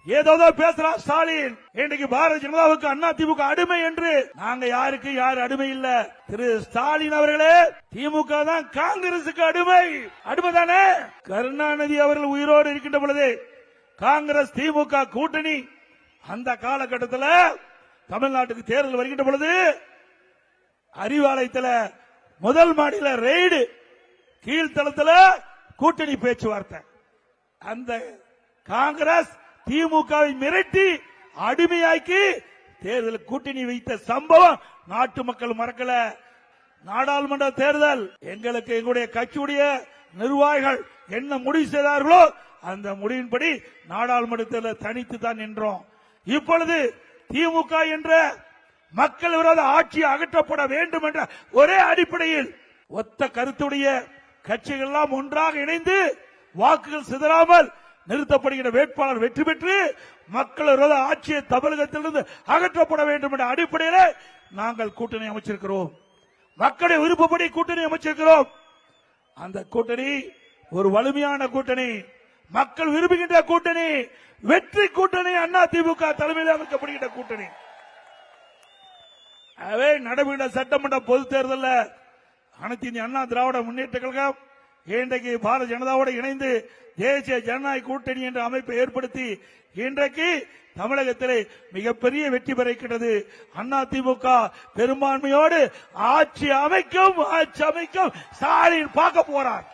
ஏதோ பேசுறான் ஸ்டாலின். இன்றைக்கு பாரதிய ஜனதாவுக்கு அண்ணா திமுக அடிமை என்று. நாங்க யாருக்கு யார் அடிமை இல்ல. திரு ஸ்டாலின் அவர்களே, திமுக தான் காங்கிரசுக்கு அடிமை. அடிமை தானே. கருணாநிதி அவர்கள் உயிரோடு இருக்கின்ற பொழுது காங்கிரஸ் திமுக கூட்டணி அந்த காலகட்டத்தில் தமிழ்நாட்டுக்கு தேர்தல் வருகின்ற பொழுது அறிவாலயத்தில் முதல் மாடியில ரெய்டு, கீழ்த்தளத்தில் கூட்டணி பேச்சுவார்த்தை. அந்த காங்கிரஸ் திமுகவை மிரட்டி அடிமையாக்கி தேர்தல் கூட்டணி வைத்த சம்பவம் நாட்டு மக்கள் மறக்கல. நாடாளுமன்ற தேர்தல் எங்களுக்கு எங்களுடைய கட்சியுடைய நிர்வாகிகள் என்ன முடிவு செய்தார்களோ அந்த முடிவின்படி நாடாளுமன்ற தேர்தல் தனித்து தான் நின்றோம். இப்பொழுது திமுக என்ற மக்கள் விரோத ஆட்சி அகற்றப்பட வேண்டும் என்ற ஒரே அடிப்படையில் ஒத்த கருத்துடைய கட்சிகள் எல்லாம் ஒன்றாக இணைந்து வாக்குகள் சிதறாமல் நிறுத்தப்படுகிற வேட்பாளர் வெற்றி பெற்று மக்கள் விரோத ஆட்சியை தமிழகத்திலிருந்து அகற்றப்பட வேண்டும் என்ற அடிப்படையில் நாங்கள் கூட்டணி அமைச்சிருக்கிறோம். மக்களுடைய விருப்பப்படி கூட்டணி அமைச்சிருக்கிறோம். அந்த கூட்டணி ஒரு வலிமையான கூட்டணி, மக்கள் விரும்புகின்ற கூட்டணி, வெற்றி கூட்டணி, அண்ணா திமுக தலைமையில் அமைக்கப்படுகின்ற கூட்டணி. நடைபெற்ற சட்டமன்ற பொது தேர்தலில் அனைத்து இந்திய அண்ணா திராவிட முன்னேற்ற கழகம் இன்றைக்கு பாரதிய ஜனதாவோடு இணைந்து தேசிய ஜனநாயக கூட்டணி என்ற அமைப்பை ஏற்படுத்தி இன்றைக்கு தமிழகத்திலே மிகப்பெரிய வெற்றி பெறுகிறது. அண்ணா திமுக பெரும்பான்மையோடு ஆட்சி அமைக்கும் ஸ்டாலின் பார்க்க போறார்.